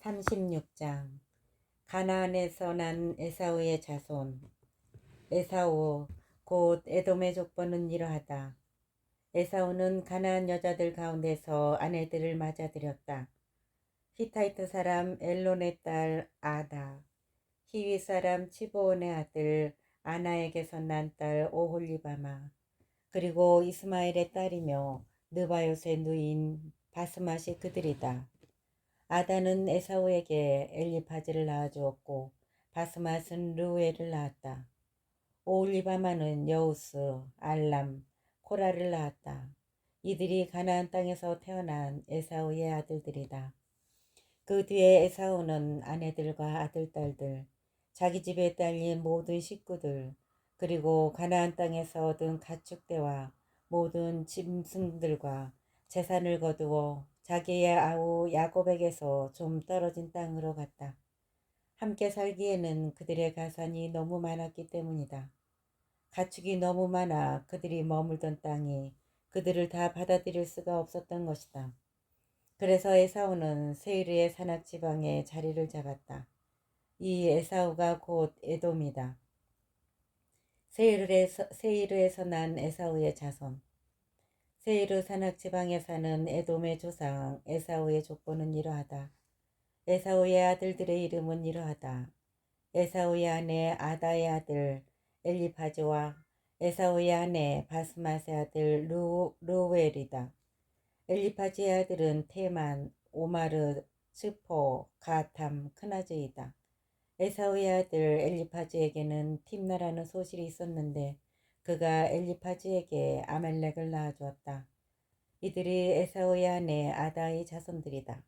36장. 가나안에서 난 에사우의 자손. 에사우 곧 에돔의 족보는 이러하다. 에사우는 가나안 여자들 가운데서 아내들을 맞아들였다. 히타이트 사람 엘론의 딸 아다, 히위 사람 치보온의 아들 아나에게서 난 딸 오홀리바마, 그리고 이스마엘의 딸이며 느바요의 누인 바스맛이 그들이다. 아다는 에사우에게 엘리파즈를 낳아주었고 바스맛은 르우엘을 낳았다. 오홀리바마는 여우스, 알람, 코라를 낳았다. 이들이 가나안 땅에서 태어난 에사우의 아들들이다. 그 뒤에 에사우는 아내들과 아들, 딸들, 자기 집에 딸린 모든 식구들, 그리고 가나안 땅에서 얻은 가축대와 모든 짐승들과 재산을 거두어 자기의 아우 야곱에게서 좀 떨어진 땅으로 갔다. 함께 살기에는 그들의 가산이 너무 많았기 때문이다. 가축이 너무 많아 그들이 머물던 땅이 그들을 다 받아들일 수가 없었던 것이다. 그래서 에사우는 세이르의 산악 지방에 자리를 잡았다. 이 에사우가 곧 에돔이다. 세이르에서 난 에사우의 자손. 세이르 산악 지방에 사는 에돔의 조상 에사우의 족보는 이러하다. 에사우의 아들들의 이름은 이러하다. 에사우의 아내 아다의 아들 엘리파즈와 에사우의 아내 바스맛의 아들 루웰이다. 엘리파즈의 아들은 테만, 오마르, 스포, 가탐, 크나즈이다. 에사우의 아들 엘리파즈에게는 팀나라는 소실이 있었는데 그가 엘리파즈에게 아말렉을 낳아주었다. 이들이 에사우의 아내 아다의 자손들이다.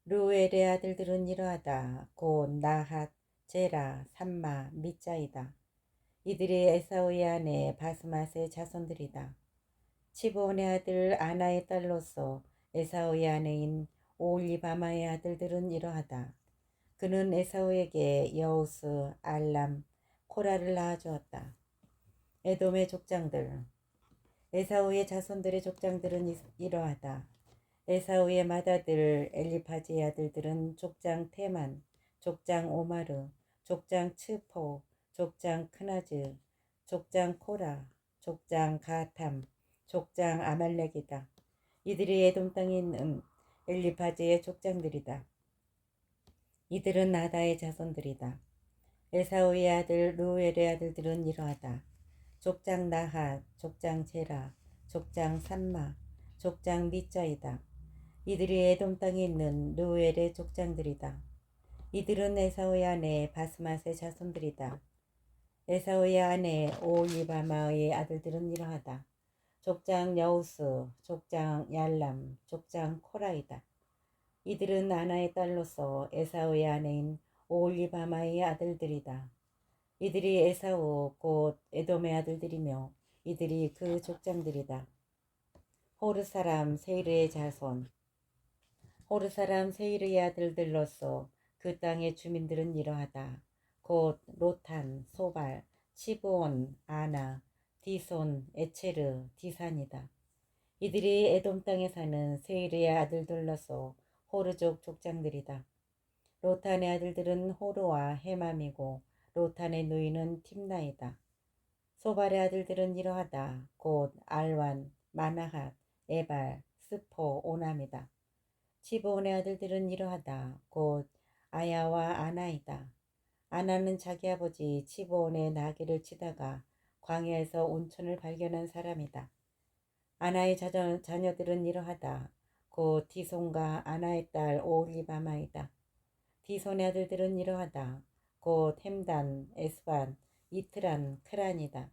루엘의 아들들은 이러하다. 곧 나핫, 제라, 삼마, 미자이다. 이들이 에사우의 아내 바스맛의 자손들이다. 치브온의 아들 아나의 딸로서 에사우의 아내인 오홀리바마의 아들들은 이러하다. 그는 에사우에게 여우스, 알람, 코라를 낳아주었다. 에돔의 족장들. 에사우의 자손들의 족장들은 이러하다. 에사우의 맏아들 엘리파즈의 아들들은 족장 테만, 족장 오마르, 족장 츠포, 족장 크나즈, 족장 코라, 족장 가탐, 족장 아말렉이다. 이들이 에돔 땅에 있는 엘리파즈의 족장들이다. 이들은 나다의 자손들이다. 에사우의 아들 루엘의 아들들은 이러하다. 족장 나핫, 족장 제라, 족장 삼마, 족장 미자이다. 이들이 에돔 땅에 있는 루엘의 족장들이다. 이들은 에사우의 아내 바스맛의 자손들이다. 에사우의 아내 오홀리바마의 아들들은 이러하다. 족장 여우스, 족장 얄람, 족장 코라이다. 이들은 아나의 딸로서 에사우의 아내인 오홀리바마의 아들들이다. 이들이 에사우 곧 에돔의 아들들이며 이들이 그 족장들이다. 호르 사람 세이르의 자손. 호르 사람 세이르의 아들들로서 그 땅의 주민들은 이러하다. 곧 로탄, 소발, 치브온, 아나, 디손, 에체르, 디산이다. 이들이 에돔 땅에 사는 세이르의 아들들로서 호르족 족장들이다. 로탄의 아들들은 호르와 헤맘이고 로탄의 누이는 팀나이다. 소발의 아들들은 이러하다. 곧 알완, 마나핫, 에발, 스포, 오남이다. 치브온의 아들들은 이러하다. 곧 아야와 아나이다. 아나는 자기 아버지 치브온의 나귀를 치다가 광야에서 온천을 발견한 사람이다. 아나의 자녀들은 이러하다. 곧 디손과 아나의 딸 오홀리바마이다. 디손의 아들들은 이러하다. 곧 햄단, 에스반, 이트란, 크란이다.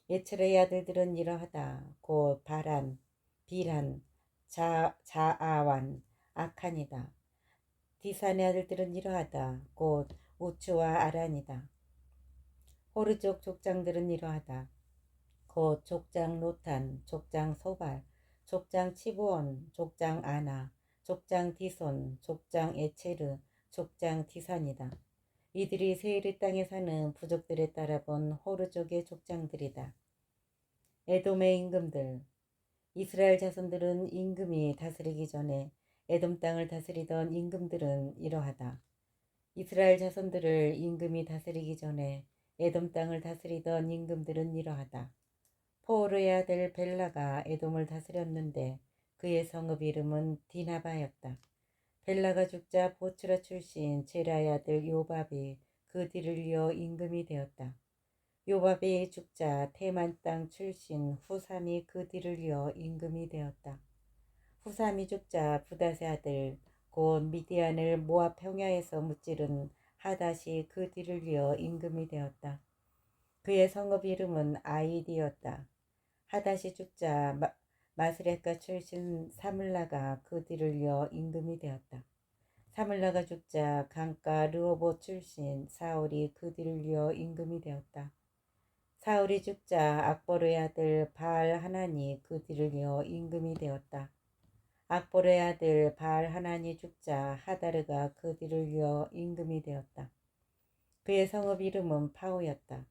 예츠레의 아들들은 이러하다. 곧 바란, 비란, 자아완, 아칸이다. 디산의 아들들은 이러하다. 곧 우츠와 아란이다. 호르족 족장들은 이러하다. 곧 족장 로탄, 족장 소발, 족장 치브온, 족장 아나, 족장 디손, 족장 에체르, 족장 디산이다. 이들이 세이르 땅에 사는 부족들에 따라 본 호르족의 족장들이다. 에돔의 임금들. 이스라엘 자손들은 임금이 다스리기 전에 에돔 땅을 다스리던 임금들은 이러하다. 이스라엘 자손들을 임금이 다스리기 전에 에돔 땅을 다스리던 임금들은 이러하다. 포르의 아들 벨라가 에돔을 다스렸는데 그의 성읍 이름은 디나바였다. 벨라가 죽자 보츠라 출신 제라의 아들 요밥이 그 뒤를 이어 임금이 되었다. 요밥이 죽자 테만 땅 출신 후삼이 그 뒤를 이어 임금이 되었다. 후삼이 죽자 부닷의 아들 곧 미디안을 모압 평야에서 무찌른 하닷이 그 뒤를 이어 임금이 되었다. 그의 성읍 이름은 아이디였다. 하닷이 죽자 마스레카 출신 사물라가 그 뒤를 이어 임금이 되었다. 사물라가 죽자 강가 르호봇 출신 사울이 그 뒤를 이어 임금이 되었다. 사울이 죽자 악보르의 아들 바알 하나니 그 뒤를 이어 임금이 되었다. 악보르의 아들 바알 하나니 죽자 하다르가 그 뒤를 이어 임금이 되었다. 그의 성읍 이름은 파우였다.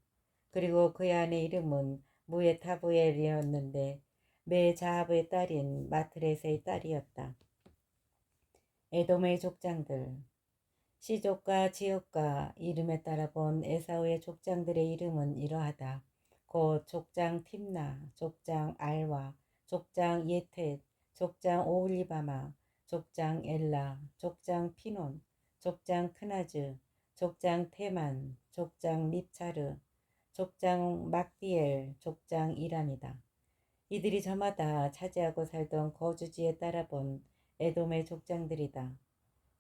그리고 그의 아내 이름은 무에타브엘이었는데 메자합의 딸인 마트레스의 딸이었다. 에돔의 족장들. 시족과 지역과 이름에 따라 본 에사우의 족장들의 이름은 이러하다. 곧 족장 팀나, 족장 알와, 족장 예텟, 족장 오홀리바마, 족장 엘라, 족장 피논, 족장 크나즈, 족장 테만, 족장 밉차르, 족장 막디엘, 족장 이람이다. 이들이 저마다 차지하고 살던 거주지에 따라 본 에돔의 족장들이다.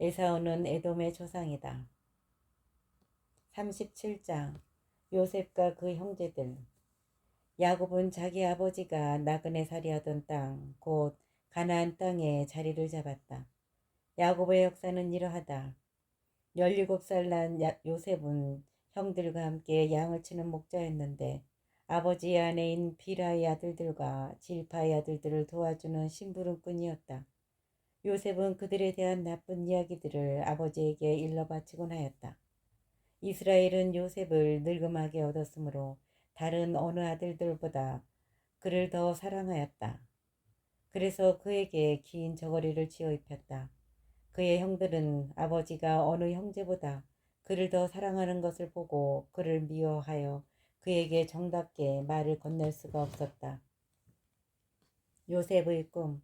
에사우는 에돔의 조상이다. 37장 요셉과 그 형제들. 야곱은 자기 아버지가 나그네 살이하던 땅, 곧 가나안 땅에 자리를 잡았다. 야곱의 역사는 이러하다. 17살 난 요셉은 형들과 함께 양을 치는 목자였는데 아버지의 아내인 비라의 아들들과 질파의 아들들을 도와주는 심부름꾼이었다. 요셉은 그들에 대한 나쁜 이야기들을 아버지에게 일러 바치곤 하였다. 이스라엘은 요셉을 늙음하게 얻었으므로 다른 어느 아들들보다 그를 더 사랑하였다. 그래서 그에게 긴 저고리를 지어 입혔다. 그의 형들은 아버지가 어느 형제보다 그를 더 사랑하는 것을 보고 그를 미워하여 그에게 정답게 말을 건넬 수가 없었다. 요셉의 꿈.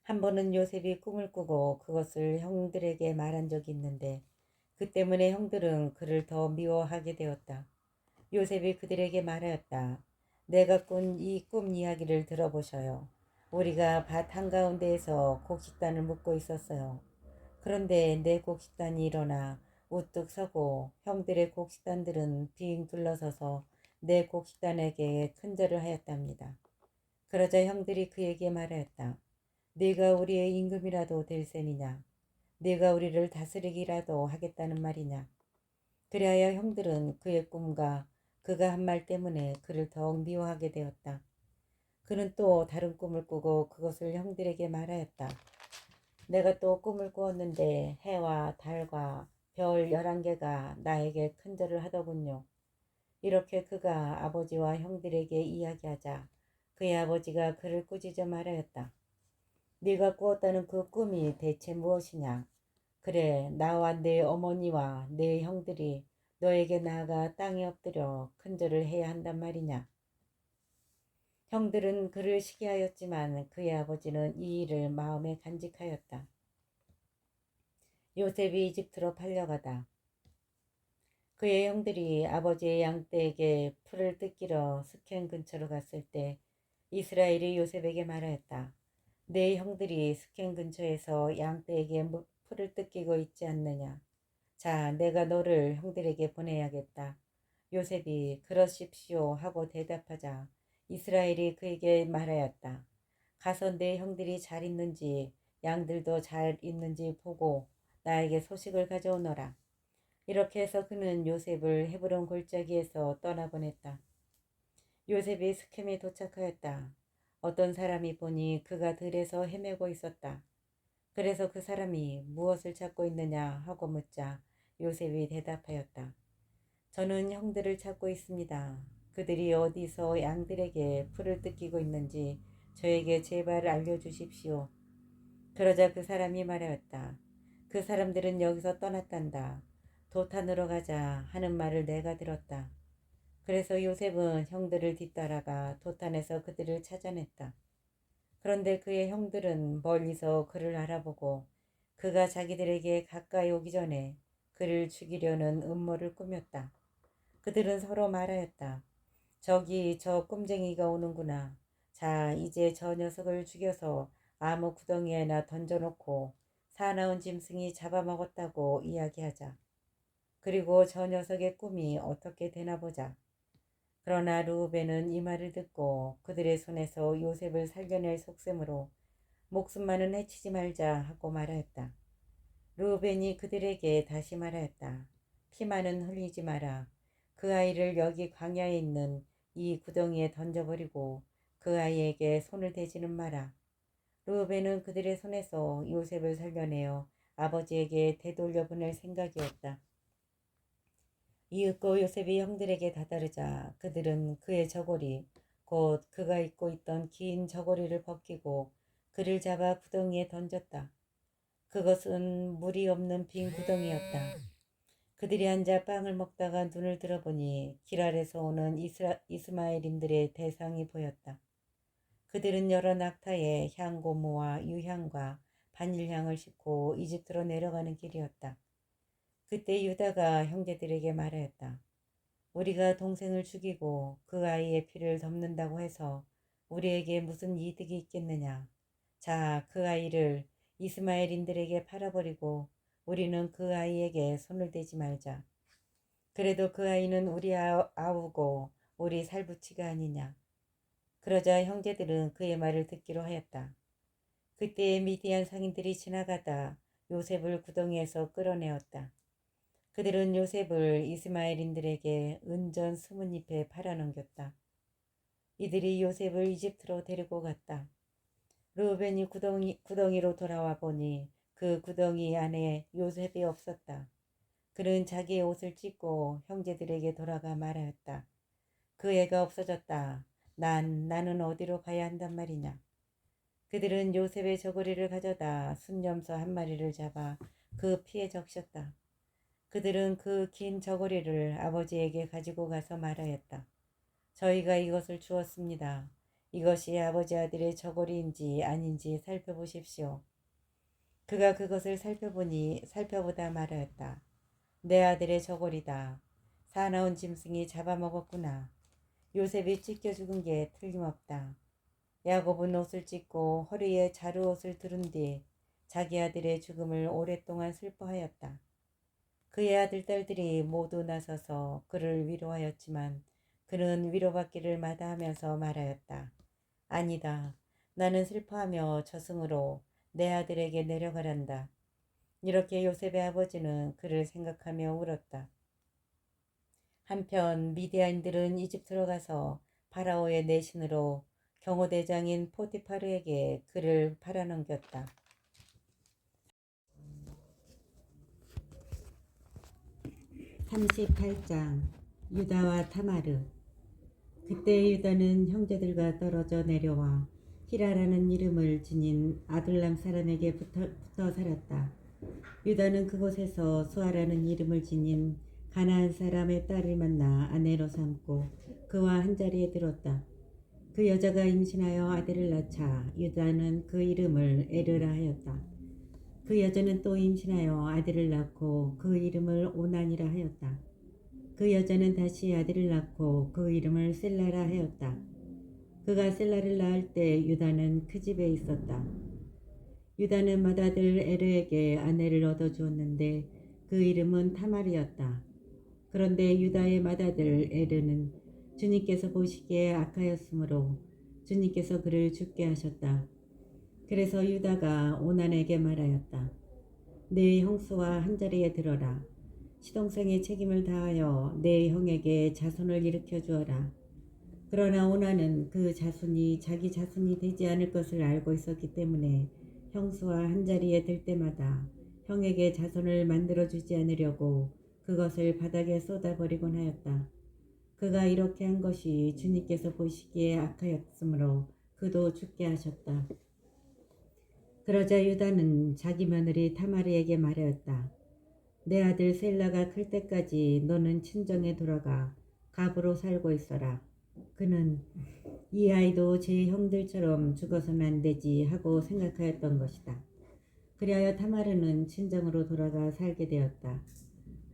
한 번은 요셉이 꿈을 꾸고 그것을 형들에게 말한 적이 있는데 그 때문에 형들은 그를 더 미워하게 되었다. 요셉이 그들에게 말하였다. 내가 꾼 이 꿈 이야기를 들어보셔요. 우리가 밭 한가운데에서 곡식단을 묶고 있었어요. 그런데 내 곡식단이 일어나 우뚝 서고 형들의 곡식단들은 빙 둘러서서 내 곡식단에게 큰절을 하였답니다. 그러자 형들이 그에게 말하였다. 네가 우리의 임금이라도 될 셈이냐? 네가 우리를 다스리기라도 하겠다는 말이냐? 그리하여 형들은 그의 꿈과 그가 한 말 때문에 그를 더욱 미워하게 되었다. 그는 또 다른 꿈을 꾸고 그것을 형들에게 말하였다. 내가 또 꿈을 꾸었는데 해와 달과 별 11개가 나에게 큰절을 하더군요. 이렇게 그가 아버지와 형들에게 이야기하자 그의 아버지가 그를 꾸짖어 말하였다. 네가 꾸었다는 그 꿈이 대체 무엇이냐? 그래, 나와 내 어머니와 내 형들이 너에게 나아가 땅에 엎드려 큰절을 해야 한단 말이냐? 형들은 그를 시기하였지만 그의 아버지는 이 일을 마음에 간직하였다. 요셉이 이집트로 팔려가다. 그의 형들이 아버지의 양떼에게 풀을 뜯기러 스켄 근처로 갔을 때 이스라엘이 요셉에게 말하였다. 내 형들이 스켄 근처에서 양떼에게 풀을 뜯기고 있지 않느냐. 자, 내가 너를 형들에게 보내야겠다. 요셉이 그러십시오 하고 대답하자 이스라엘이 그에게 말하였다. 가서 내 형들이 잘 있는지 양들도 잘 있는지 보고 나에게 소식을 가져오너라. 이렇게 해서 그는 요셉을 헤브론 골짜기에서 떠나보냈다. 요셉이 스켐에 도착하였다. 어떤 사람이 보니 그가 들에서 헤매고 있었다. 그래서 그 사람이 무엇을 찾고 있느냐 하고 묻자 요셉이 대답하였다. 저는 형들을 찾고 있습니다. 그들이 어디서 양들에게 풀을 뜯기고 있는지 저에게 제발 알려주십시오. 그러자 그 사람이 말하였다. 그 사람들은 여기서 떠났단다. 도탄으로 가자 하는 말을 내가 들었다. 그래서 요셉은 형들을 뒤따라가 도탄에서 그들을 찾아냈다. 그런데 그의 형들은 멀리서 그를 알아보고 그가 자기들에게 가까이 오기 전에 그를 죽이려는 음모를 꾸몄다. 그들은 서로 말하였다. 저기 저 꼼쟁이가 오는구나. 자, 이제 저 녀석을 죽여서 아무 구덩이에나 던져놓고 사나운 짐승이 잡아먹었다고 이야기하자. 그리고 저 녀석의 꿈이 어떻게 되나 보자. 그러나 르우벤은 이 말을 듣고 그들의 손에서 요셉을 살려낼 속셈으로 목숨만은 해치지 말자 하고 말하였다. 르우벤이 그들에게 다시 말하였다. 피만은 흘리지 마라. 그 아이를 여기 광야에 있는 이 구덩이에 던져버리고 그 아이에게 손을 대지는 마라. 르우벤은 그들의 손에서 요셉을 살려내어 아버지에게 되돌려 보낼 생각이었다. 이윽고 요셉이 형들에게 다다르자 그들은 그의 저고리 곧 그가 입고 있던 긴 저고리를 벗기고 그를 잡아 구덩이에 던졌다. 그것은 물이 없는 빈 구덩이였다. 그들이 앉아 빵을 먹다가 눈을 들어보니 길 아래서 오는 이스마엘인들의 대상이 보였다. 그들은 여러 낙타에 향고무와 유향과 바닐향을 싣고 이집트로 내려가는 길이었다. 그때 유다가 형제들에게 말하였다. 우리가 동생을 죽이고 그 아이의 피를 덮는다고 해서 우리에게 무슨 이득이 있겠느냐. 자, 그 아이를 이스마엘인들에게 팔아버리고 우리는 그 아이에게 손을 대지 말자. 그래도 그 아이는 우리 아우고 우리 살부치가 아니냐. 그러자 형제들은 그의 말을 듣기로 하였다. 그때 미디안 상인들이 지나가다 요셉을 구덩이에서 끌어내었다. 그들은 요셉을 이스마엘인들에게 은전 20잎에 팔아넘겼다. 이들이 요셉을 이집트로 데리고 갔다. 르우벤이 구덩이로 돌아와 보니 그 구덩이 안에 요셉이 없었다. 그는 자기의 옷을 찢고 형제들에게 돌아가 말하였다. 그 애가 없어졌다. 나는 어디로 가야 한단 말이냐. 그들은 요셉의 저고리를 가져다 순념소 한 마리를 잡아 그 피에 적셨다. 그들은 그 긴 저고리를 아버지에게 가지고 가서 말하였다. 저희가 이것을 주었습니다. 이것이 아버지 아들의 저고리인지 아닌지 살펴보십시오. 그가 그것을 살펴보다 말하였다. 내 아들의 저고리다. 사나운 짐승이 잡아먹었구나. 요셉이 찢겨 죽은 게 틀림없다. 야곱은 옷을 찢고 허리에 자루옷을 두른 뒤 자기 아들의 죽음을 오랫동안 슬퍼하였다. 그의 아들 딸들이 모두 나서서 그를 위로하였지만 그는 위로받기를 마다하면서 말하였다. 아니다. 나는 슬퍼하며 저승으로 내 아들에게 내려가란다. 이렇게 요셉의 아버지는 그를 생각하며 울었다. 한편 미디안인들은 이집트로 가서 파라오의 내신으로 경호대장인 포티파르에게 그를 팔아넘겼다. 38장 유다와 타마르. 그때 유다는 형제들과 떨어져 내려와 히라라는 이름을 지닌 아둘람 사람에게 붙어 살았다. 유다는 그곳에서 수아라는 이름을 지닌 가나안 사람의 딸을 만나 아내로 삼고 그와 한자리에 들었다. 그 여자가 임신하여 아들을 낳자 유다는 그 이름을 에르라 하였다. 그 여자는 또 임신하여 아들을 낳고 그 이름을 오난이라 하였다. 그 여자는 다시 아들을 낳고 그 이름을 셀라라 하였다. 그가 셀라를 낳을 때 유다는 그 집에 있었다. 유다는 맏아들 에르에게 아내를 얻어주었는데 그 이름은 타마르였다. 그런데 유다의 맏아들 에르는 주님께서 보시기에 악하였으므로 주님께서 그를 죽게 하셨다. 그래서 유다가 오난에게 말하였다. 네 형수와 한자리에 들어라. 시동생의 책임을 다하여 내 형에게 자손을 일으켜 주어라. 그러나 오난은 그 자손이 자기 자손이 되지 않을 것을 알고 있었기 때문에 형수와 한자리에 들 때마다 형에게 자손을 만들어 주지 않으려고 그것을 바닥에 쏟아버리곤 하였다. 그가 이렇게 한 것이 주님께서 보시기에 악하였으므로 그도 죽게 하셨다. 그러자 유다는 자기 며느리 타마르에게 말하였다. 내 아들 셀라가 클 때까지 너는 친정에 돌아가 갑으로 살고 있어라. 그는 이 아이도 제 형들처럼 죽어서는 안 되지 하고 생각하였던 것이다. 그리하여 타마르는 친정으로 돌아가 살게 되었다.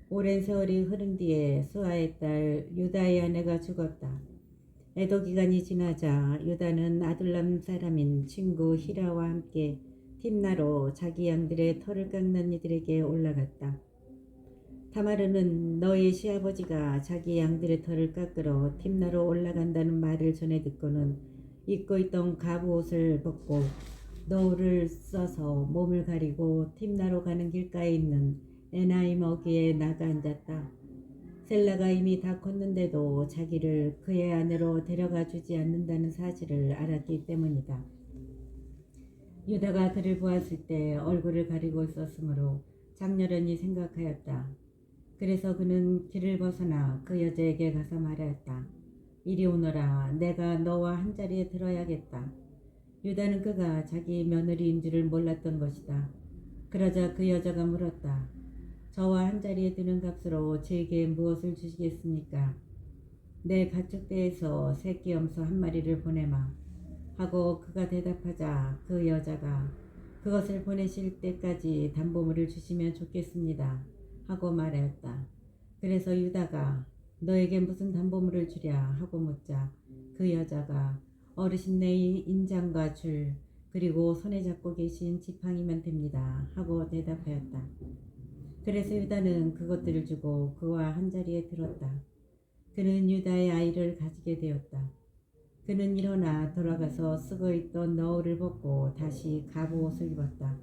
오랜 세월이 흐른 뒤에 수아의 딸 유다의 아내가 죽었다. 애도 기간이 지나자 유다는 아둘람 사람인 친구 히라와 함께 팀나로 자기 양들의 털을 깎는 이들에게 올라갔다. 타마르는 너의 시아버지가 자기 양들의 털을 깎으러 팀나로 올라간다는 말을 전해 듣고는 입고 있던 갑옷을 벗고 노를 써서 몸을 가리고 팀나로 가는 길가에 있는 에나임 어귀에 나가 앉았다. 셀라가 이미 다 컸는데도 자기를 그의 아내로 데려가 주지 않는다는 사실을 알았기 때문이다. 유다가 그를 보았을 때 얼굴을 가리고 있었으므로 장렬히 생각하였다. 그래서 그는 길을 벗어나 그 여자에게 가서 말하였다. 이리 오너라. 내가 너와 한자리에 들어야겠다. 유다는 그가 자기 며느리인 줄을 몰랐던 것이다. 그러자 그 여자가 물었다. 저와 한자리에 드는 값으로 제게 무엇을 주시겠습니까? 내 가축대에서 새끼 염소 한 마리를 보내마. 하고 그가 대답하자 그 여자가 그것을 보내실 때까지 담보물을 주시면 좋겠습니다. 하고 말하였다. 그래서 유다가 너에게 무슨 담보물을 주랴 하고 묻자 그 여자가 어르신네의 인장과 줄 그리고 손에 잡고 계신 지팡이면 됩니다. 하고 대답하였다. 그래서 유다는 그것들을 주고 그와 한자리에 들었다. 그는 유다의 아이를 가지게 되었다. 그는 일어나 돌아가서 쓰고 있던 너울을 벗고 다시 갑옷을 입었다.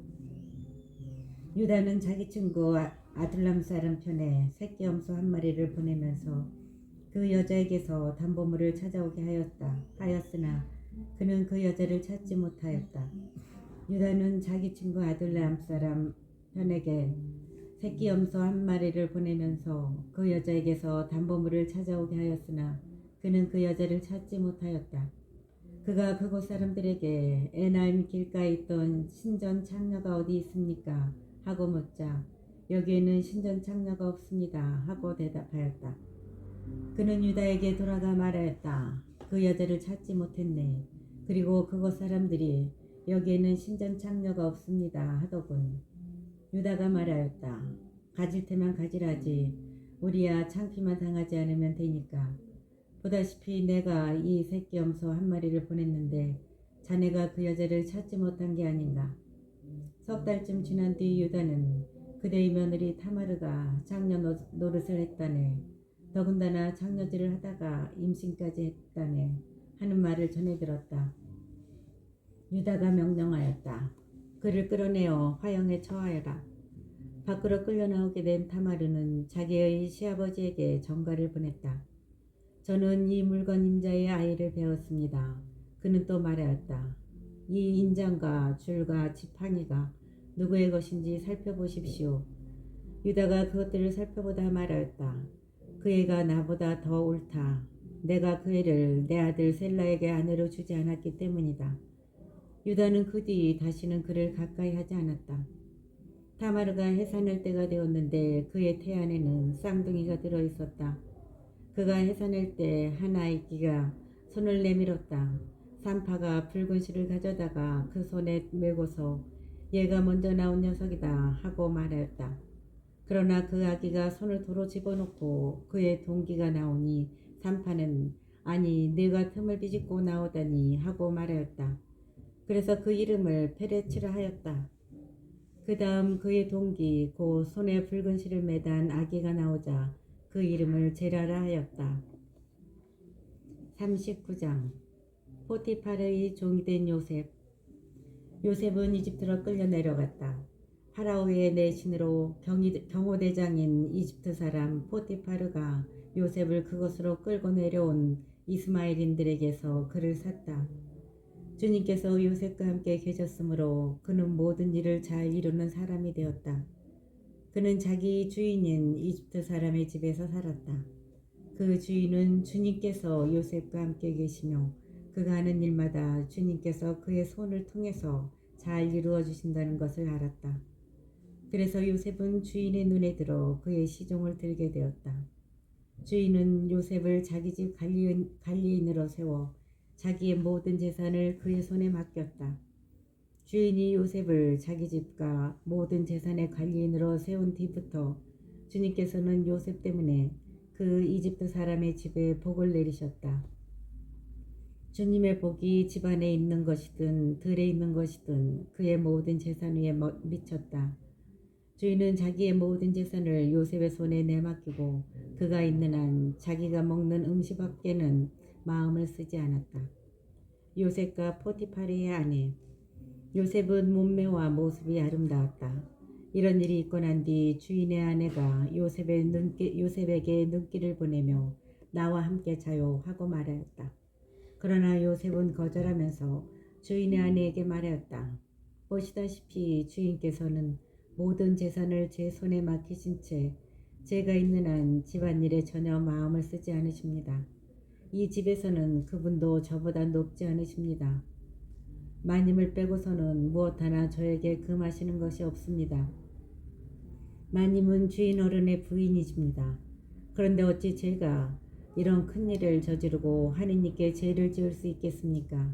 유다는 자기 친구 아둘람 사람 편에 새끼 염소 한 마리를 보내면서 그 여자에게서 담보물을 찾아오게 하였으나 그는 그 여자를 찾지 못하였다. 유다는 자기 친구 아둘람 사람 편에게 새끼 염소 한 마리를 보내면서 그 여자에게서 담보물을 찾아오게 하였으나 그는 그 여자를 찾지 못하였다. 그가 그곳 사람들에게 에나임 길가에 있던 신전 창녀가 어디 있습니까? 하고 묻자 여기에는 신전 창녀가 없습니다. 하고 대답하였다. 그는 유다에게 돌아가 말하였다. 그 여자를 찾지 못했네. 그리고 그곳 사람들이 여기에는 신전 창녀가 없습니다. 하더군. 유다가 말하였다. 가질 테면 가지라지. 우리야 창피만 당하지 않으면 되니까. 보다시피 내가 이 새끼 염소 한 마리를 보냈는데 자네가 그 여자를 찾지 못한 게 아닌가. 석 달쯤 지난 뒤 유다는 그대의 며느리 타마르가 장녀 노릇을 했다네. 더군다나 장녀질을 하다가 임신까지 했다네. 하는 말을 전해 들었다. 유다가 명령하였다. 그를 끌어내어 화형에 처하여라. 밖으로 끌려나오게 된 타마르는 자기의 시아버지에게 전가를 보냈다. 저는 이 물건 임자의 아이를 배웠습니다. 그는 또 말하였다. 이 인장과 줄과 지팡이가 누구의 것인지 살펴보십시오. 유다가 그것들을 살펴보다 말하였다. 그 애가 나보다 더 옳다. 내가 그 애를 내 아들 셀라에게 아내로 주지 않았기 때문이다. 유다는 그 뒤 다시는 그를 가까이 하지 않았다. 타마르가 해산할 때가 되었는데 그의 태 안에는 쌍둥이가 들어있었다. 그가 해산할 때 한 아이끼가 손을 내밀었다. 산파가 붉은 실을 가져다가 그 손에 메고서 얘가 먼저 나온 녀석이다 하고 말하였다. 그러나 그 아기가 손을 도로 집어넣고 그의 동기가 나오니 산파는 아니 네가 틈을 비집고 나오다니 하고 말하였다. 그래서 그 이름을 페레치라 하였다. 그 다음 그의 동기 곧 손에 붉은 실을 매단 아기가 나오자 그 이름을 제라라 하였다. 39장 포티파르의 종이 된 요셉. 요셉은 이집트로 끌려 내려갔다. 파라오의 내신으로 경호대장인 이집트 사람 포티파르가 요셉을 그곳으로 끌고 내려온 이스마엘인들에게서 그를 샀다. 주님께서 요셉과 함께 계셨으므로 그는 모든 일을 잘 이루는 사람이 되었다. 그는 자기 주인인 이집트 사람의 집에서 살았다. 그 주인은 주님께서 요셉과 함께 계시며 그가 하는 일마다 주님께서 그의 손을 통해서 잘 이루어 주신다는 것을 알았다. 그래서 요셉은 주인의 눈에 들어 그의 시종을 들게 되었다. 주인은 요셉을 자기 집 관리인으로 세워 자기의 모든 재산을 그의 손에 맡겼다. 주인이 요셉을 자기 집과 모든 재산의 관리인으로 세운 뒤부터 주님께서는 요셉 때문에 그 이집트 사람의 집에 복을 내리셨다. 주님의 복이 집안에 있는 것이든 들에 있는 것이든 그의 모든 재산 위에 미쳤다. 주인은 자기의 모든 재산을 요셉의 손에 내맡기고 그가 있는 한 자기가 먹는 음식밖에는 마음을 쓰지 않았다. 요셉과 포티파르의 아내. 요셉은 몸매와 모습이 아름다웠다. 이런 일이 있고 난 뒤 주인의 아내가 요셉에게 눈길을 보내며 나와 함께 자요 하고 말하였다. 그러나 요셉은 거절하면서 주인의 아내에게 말하였다. 보시다시피 주인께서는 모든 재산을 제 손에 맡기신 채 제가 있는 한 집안일에 전혀 마음을 쓰지 않으십니다. 이 집에서는 그분도 저보다 높지 않으십니다. 마님을 빼고서는 무엇 하나 저에게 금하시는 것이 없습니다. 마님은 주인 어른의 부인이십니다. 그런데 어찌 제가 이런 큰일을 저지르고 하느님께 죄를 지을 수 있겠습니까?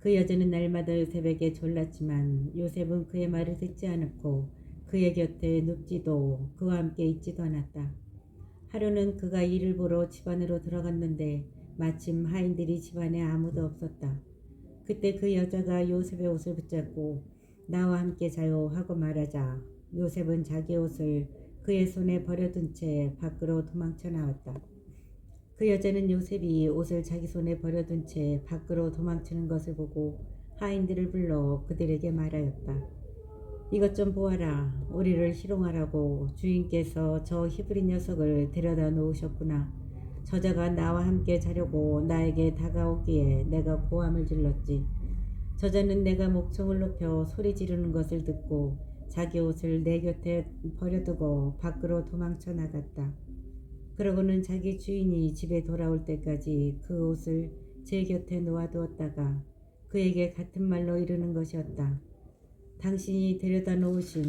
그 여자는 날마다 요셉에게 졸랐지만 요셉은 그의 말을 듣지 않았고 그의 곁에 눕지도 그와 함께 있지도 않았다. 하루는 그가 일을 보러 집 안으로 들어갔는데 마침 하인들이 집 안에 아무도 없었다. 그때 그 여자가 요셉의 옷을 붙잡고 나와 함께 자요 하고 말하자 요셉은 자기 옷을 그의 손에 버려둔 채 밖으로 도망쳐 나왔다. 그 여자는 요셉이 옷을 자기 손에 버려둔 채 밖으로 도망치는 것을 보고 하인들을 불러 그들에게 말하였다. 이것 좀 보아라. 우리를 희롱하라고 주인께서 저 히브리 녀석을 데려다 놓으셨구나. 저자가 나와 함께 자려고 나에게 다가오기에 내가 고함을 질렀지. 저자는 내가 목청을 높여 소리 지르는 것을 듣고 자기 옷을 내 곁에 버려두고 밖으로 도망쳐 나갔다. 그러고는 자기 주인이 집에 돌아올 때까지 그 옷을 제 곁에 놓아두었다가 그에게 같은 말로 이르는 것이었다. 당신이 데려다 놓으신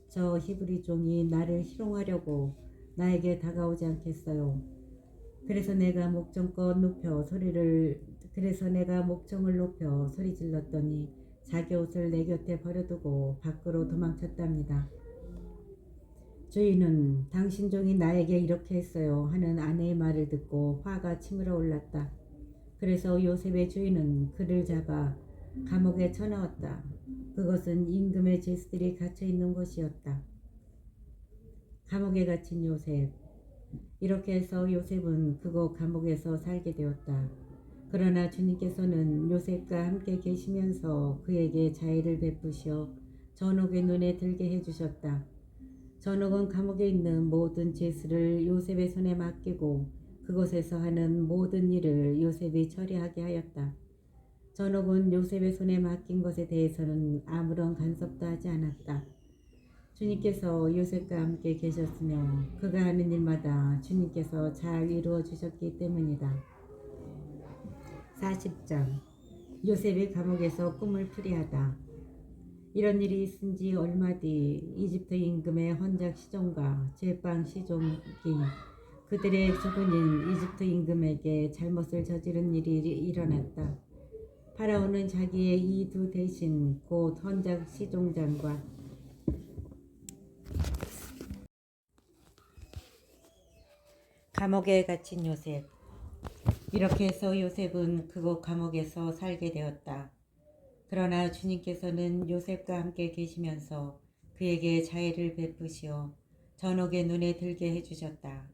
저 히브리 종이 나를 희롱하려고 나에게 다가오지 않겠어요. 그래서 내가 목청을 높여 소리 질렀더니 자기 옷을 내 곁에 버려두고 밖으로 도망쳤답니다. 주인은 당신 종이 나에게 이렇게 했어요 하는 아내의 말을 듣고 화가 치밀어 올랐다. 그래서 요셉의 주인은 그를 잡아 감옥에 쳐넣었다. 그것은 임금의 죄수들이 갇혀 있는 곳이었다. 감옥에 갇힌 요셉. 이렇게 해서 요셉은 그곳 감옥에서 살게 되었다. 그러나 주님께서는 요셉과 함께 계시면서 그에게 자애를 베푸시어 전옥의 눈에 들게 해주셨다. 전옥은 감옥에 있는 모든 죄수를 요셉의 손에 맡기고 그곳에서 하는 모든 일을 요셉이 처리하게 하였다. 전옥은 요셉의 손에 맡긴 것에 대해서는 아무런 간섭도 하지 않았다. 주님께서 요셉과 함께 계셨으며 그가 하는 일마다 주님께서 잘 이루어 주셨기 때문이다. 40장 요셉이 감옥에서 꿈을 풀이하다. 이런 일이 있은 지 얼마 뒤 이집트 임금의 헌작 시종과 제빵 시종이 그들의 주군인 이집트 임금에게 잘못을 저지른 일이 일어났다. 파라오는 자기의 이 두 대신 곧 헌작 시종장과 감옥에 갇힌 요셉. 이렇게 해서 요셉은 그곳 감옥에서 살게 되었다. 그러나 주님께서는 요셉과 함께 계시면서 그에게 자애를 베푸시어 전옥의 눈에 들게 해주셨다.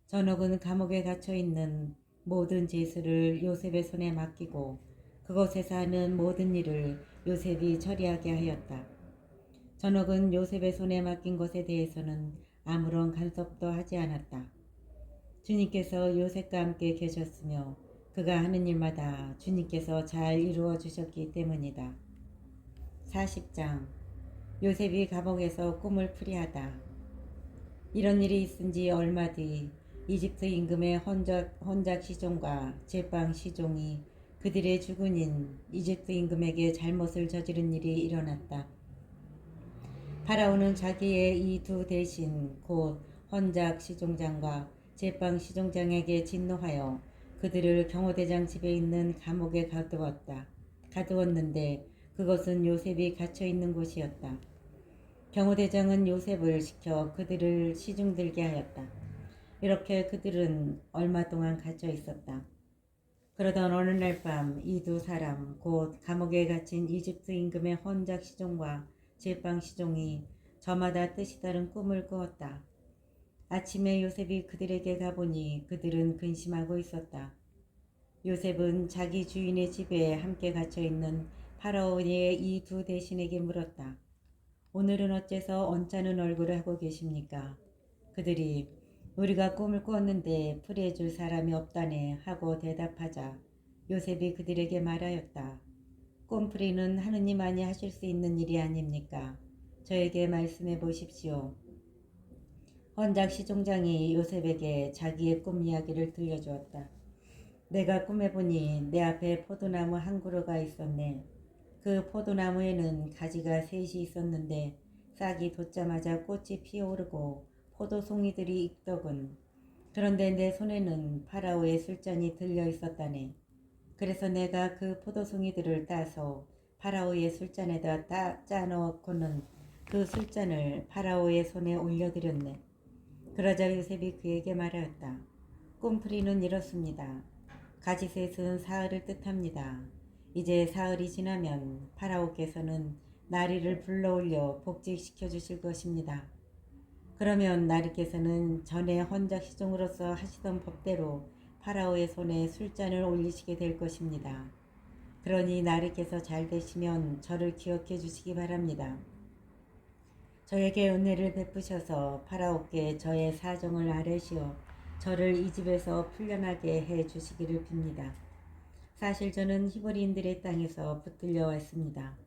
전옥은 감옥에 갇혀 있는 모든 죄수를 요셉의 손에 맡기고 그곳에서 하는 모든 일을 요셉이 처리하게 하였다. 전옥은 요셉의 손에 맡긴 것에 대해서는 아무런 간섭도 하지 않았다. 주님께서 요셉과 함께 계셨으며 그가 하는 일마다 주님께서 잘 이루어 주셨기 때문이다. 40장 요셉이 감옥에서 꿈을 풀이하다. 이런 일이 있은 지 얼마 뒤 이집트 임금의 헌작 시종과 제빵 시종이 그들의 주군인 이집트 임금에게 잘못을 저지른 일이 일어났다. 파라오는 자기의 이 두 대신 곧 헌작 시종장과 제빵 시종장에게 진노하여 그들을 경호대장 집에 있는 감옥에 가두었는데 그것은 요셉이 갇혀 있는 곳이었다. 경호대장은 요셉을 시켜 그들을 시중들게 하였다. 이렇게 그들은 얼마 동안 갇혀 있었다. 그러던 어느 날 밤 이 두 사람 곧 감옥에 갇힌 이집트 임금의 헌작 시종과 제빵 시종이 저마다 뜻이 다른 꿈을 꾸었다. 아침에 요셉이 그들에게 가보니 그들은 근심하고 있었다. 요셉은 자기 주인의 집에 함께 갇혀 있는 파라오의 이 두 대신에게 물었다. 오늘은 어째서 언짢은 얼굴을 하고 계십니까? 그들이 우리가 꿈을 꾸었는데 풀이해줄 사람이 없다네 하고 대답하자 요셉이 그들에게 말하였다. 꿈풀이는 하느님만이 하실 수 있는 일이 아닙니까? 저에게 말씀해 보십시오. 헌작 시종장이 요셉에게 자기의 꿈 이야기를 들려주었다. 내가 꿈에 보니 내 앞에 포도나무 한 그루가 있었네. 그 포도나무에는 가지가 셋이 있었는데 싹이 돋자마자 꽃이 피어오르고 포도송이들이 익더군. 그런데 내 손에는 파라오의 술잔이 들려 있었다네. 그래서 내가 그 포도송이들을 따서 파라오의 술잔에다 짜넣고는 그 술잔을 파라오의 손에 올려드렸네. 그러자 요셉이 그에게 말하였다. 꿈풀이는 이렇습니다. 가지셋은 사흘을 뜻합니다. 이제 사흘이 지나면 파라오께서는 나리를 불러올려 복직시켜 주실 것입니다. 그러면 나리께서는 전에 헌작 시종으로서 하시던 법대로 파라오의 손에 술잔을 올리시게 될 것입니다. 그러니 나리께서 잘 되시면 저를 기억해 주시기 바랍니다. 저에게 은혜를 베푸셔서 파라오께 저의 사정을 아뢰시어 저를 이 집에서 풀려나게 해 주시기를 빕니다. 사실 저는 히브리인들의 땅에서 붙들려 왔습니다.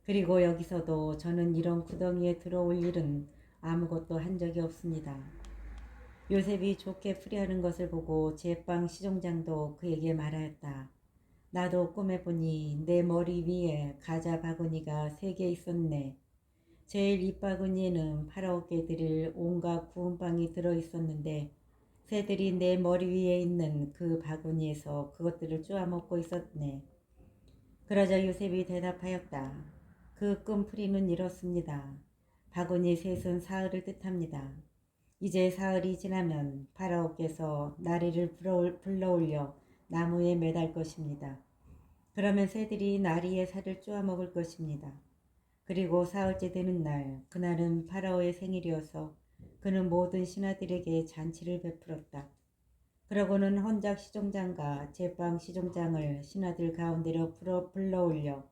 그리고 여기서도 저는 이런 구덩이에 들어올 일은 아무것도 한 적이 없습니다. 요셉이 좋게 풀이하는 것을 보고 제빵 시종장도 그에게 말하였다. 나도 꿈에 보니 내 머리 위에 가자 바구니가 3개 있었네. 제일 윗바구니에는 파라오께 드릴 온갖 구운 빵이 들어있었는데 새들이 내 머리 위에 있는 그 바구니에서 그것들을 쪼아먹고 있었네. 그러자 요셉이 대답하였다. 그 꿈풀이는 이렇습니다. 바구니 셋은 사흘을 뜻합니다. 이제 사흘이 지나면 파라오께서 나리를 불러올려 나무에 매달 것입니다. 그러면 새들이 나리의 살을 쪼아먹을 것입니다. 그리고 사흘째 되는 날, 그날은 파라오의 생일이어서 그는 모든 신하들에게 잔치를 베풀었다. 그러고는 헌작 시종장과 제빵 시종장을 신하들 가운데로 불러올려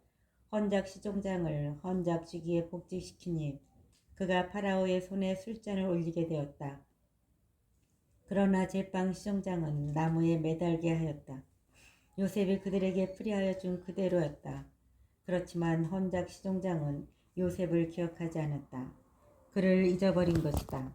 헌작 시종장을 헌작 주기에 복직시키니 그가 파라오의 손에 술잔을 올리게 되었다. 그러나 제빵 시종장은 나무에 매달게 하였다. 요셉이 그들에게 풀이하여 준 그대로였다. 그렇지만 헌작 시종장은 요셉을 기억하지 않았다. 그를 잊어버린 것이다.